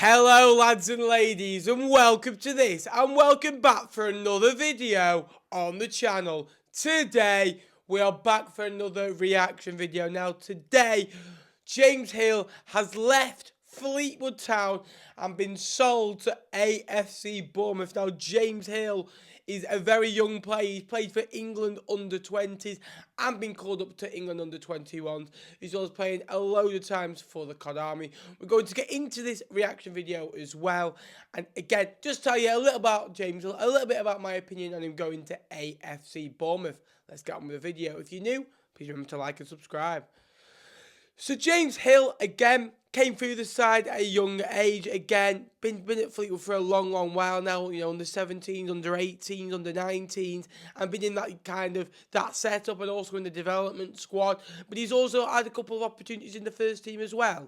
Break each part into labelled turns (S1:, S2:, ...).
S1: Hello lads and ladies, and welcome to this and welcome back for another video on the channel. Today we are back for another reaction video. Now today James Hill has left Fleetwood Town and been sold to AFC Bournemouth. Now James Hill is a very young player. He's played for England under-20s and been called up to England under-21s. He's also playing a load of times for the COD Army. We're going to get into this reaction video as well. And again, just tell you a little about James Hill, a little bit about my opinion on him going to AFC Bournemouth. Let's get on with the video. If you're new, please remember to like and subscribe. So James Hill, again, came through the side at a young age. Again, been at Fleetwood for a long while now. You know, under 17s, under 18s, under 19s, and been in that setup and also in the development squad. But he's also had a couple of opportunities in the first team as well.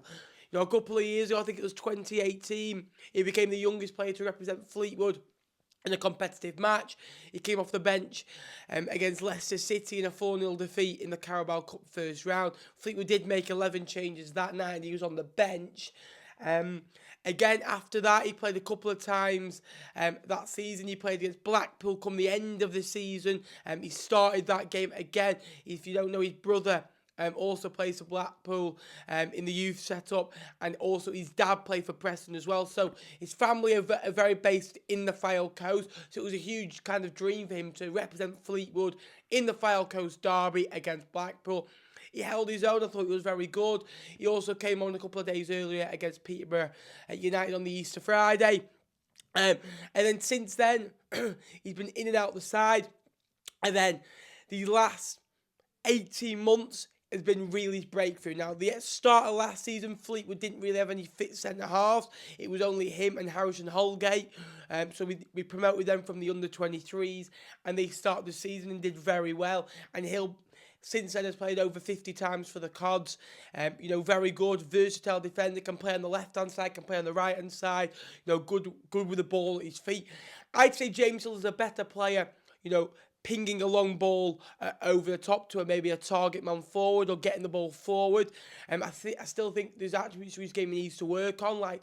S1: You know, a couple of years ago, I think it was 2018, he became the youngest player to represent Fleetwood in a competitive match. He came off the bench against Leicester City in a 4-0 defeat in the Carabao Cup first round. Fleetwood did make 11 changes that night and he was on the bench. Again, after that, he played a couple of times that season. He played against Blackpool come the end of the season. He started that game again. If you don't know, his brother also plays for Blackpool in the youth setup, and also his dad played for Preston as well. So his family are very based in the Fylde Coast. So it was a huge kind of dream for him to represent Fleetwood in the Fylde Coast derby against Blackpool. He held his own. I thought he was very good. He also came on a couple of days earlier against Peterborough United on the Easter Friday. And then since then, he's been in and out the side. And then the last 18 months has been really his breakthrough. Now, the start of last season, Fleetwood didn't really have any fit centre-halves. It was only him and Harrison Holgate. So we promoted them from the under-23s, and they started the season and did very well. And Hill, since then, has played over 50 times for the Cods. You know, very good, versatile defender, can play on the left-hand side, can play on the right-hand side. You know, good with the ball at his feet. I'd say James Hill is a better player, you know, pinging a long ball over the top to maybe a target man forward or getting the ball forward. I still think there's attributes to his game he needs to work on, like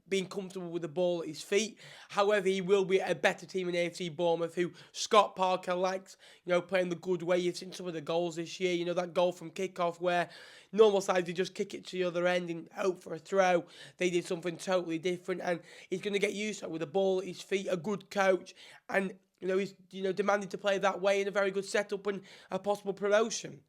S1: being comfortable with the ball at his feet. However, he will be a better team in AFC Bournemouth, who Scott Parker likes, you know, playing the good way. You've seen some of the goals this year. You know, that goal from kickoff where normal sides, they just kick it to the other end and hope for a throw. They did something totally different, and he's going to get used to it with the ball at his feet, a good coach, and you know, he's demanded to play that way in a very good setup and a possible promotion.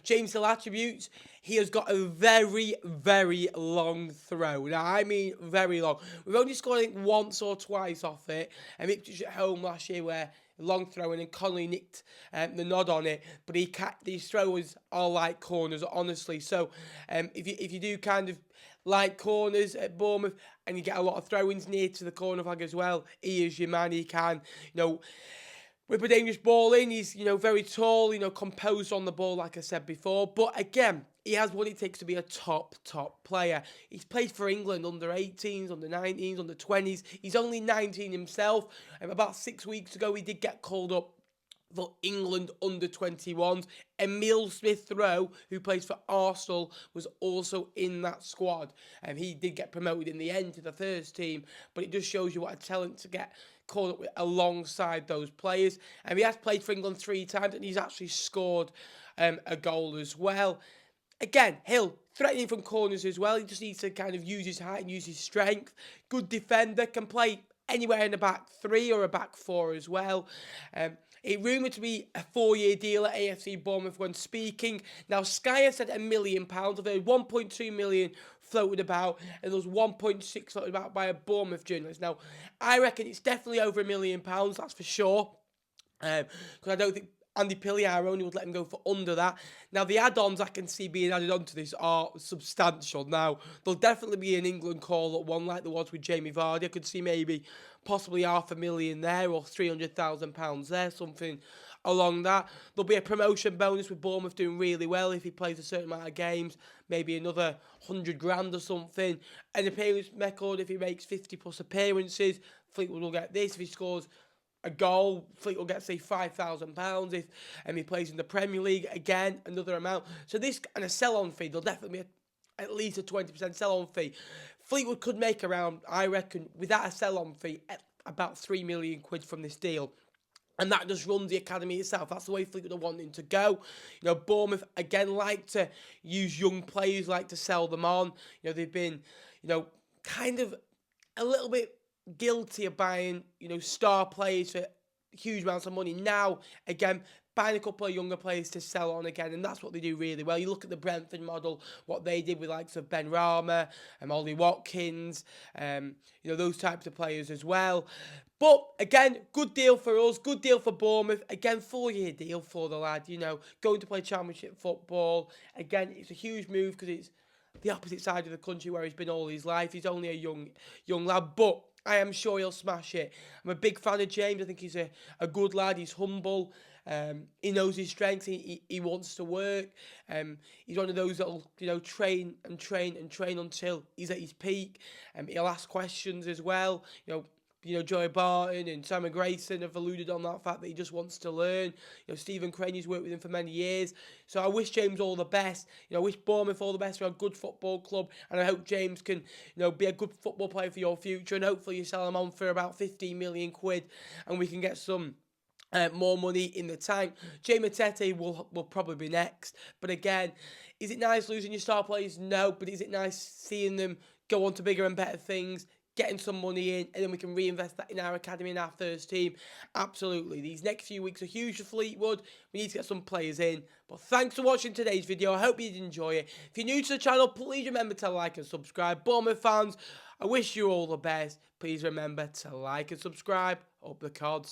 S1: James Hill attributes, he has got a very, very long throw. Now, I mean very long. We've only scored, I think, once or twice off it. Ipswich at home last year where long throw and then Connolly nicked the nod on it. But these throwers are like corners, honestly. So if you do kind of like corners at Bournemouth and you get a lot of throw-ins near to the corner flag as well, he is your man. He can, you know, whip a dangerous ball in. He's, you know, very tall, you know, composed on the ball, like I said before. But again, he has what it takes to be a top player. He's played for England under 18s, under 19s, under 20s. He's only 19 himself. About 6 weeks ago, he did get called up for England under-21s. Emile Smith-Rowe, who plays for Arsenal, was also in that squad. He did get promoted in the end to the first team, but it just shows you what a talent to get called up with alongside those players. He has played for England 3 times, and he's actually scored a goal as well. Again, Hill, threatening from corners as well. He just needs to kind of use his height and use his strength. Good defender, can play anywhere in the back 3 or a back 4 as well. It rumoured to be a 4-year deal at AFC Bournemouth when speaking. Now, Sky has said £1 million. I've heard 1.2 million floated about, and there was 1.6 floated about by a Bournemouth journalist. Now, I reckon it's definitely over £1 million, that's for sure. Because I don't think Andy Pilliar only would let him go for under that. Now, the add-ons I can see being added onto this are substantial. Now, there'll definitely be an England call-up one like there was with Jamie Vardy. I could see maybe possibly £500,000 there or £300,000 there, something along that. There'll be a promotion bonus with Bournemouth doing really well if he plays a certain amount of games, maybe another 100 grand or something. An appearance record if he makes 50+ appearances. Fleetwood will get this. If he scores a goal, Fleetwood will get, say, £5,000. If he plays in the Premier League, again, another amount. So this, and a sell-on fee, there'll definitely be at least a 20% sell-on fee. Fleetwood could make around, I reckon, without a sell-on fee, about £3 million from this deal. And that just runs the academy itself. That's the way Fleetwood are wanting to go. Bournemouth, again, like to use young players, like to sell them on. They've been, kind of a little bit guilty of buying, star players for huge amounts of money. Now, again, buying a couple of younger players to sell on again, and that's what they do really well. You look at the Brentford model, what they did with likes of Ben Rama and Ollie Watkins, those types of players as well. But again, good deal for us, good deal for Bournemouth. Again, 4-year deal for the lad, going to play Championship football. Again, it's a huge move because it's the opposite side of the country where he's been all his life. He's only a young lad, but I am sure he'll smash it. I'm a big fan of James. I think he's a good lad. He's humble. He knows his strengths. He wants to work. He's one of those that'll train until he's at his peak. He'll ask questions as well. Joey Barton and Simon Grayson have alluded on that fact that he just wants to learn. Stephen Crane's worked with him for many years. So I wish James all the best. I wish Bournemouth all the best for a good football club. And I hope James can, be a good football player for your future. And hopefully you sell him on for about 15 million quid and we can get some more money in the tank. Jay Matete will probably be next. But again, is it nice losing your star players? No. But is it nice seeing them go on to bigger and better things? Getting some money in, and then we can reinvest that in our academy and our first team. Absolutely. These next few weeks are huge for Fleetwood. We need to get some players in. But thanks for watching today's video. I hope you did enjoy it. If you're new to the channel, please remember to like and subscribe. Bournemouth fans, I wish you all the best. Please remember to like and subscribe. Up the cards.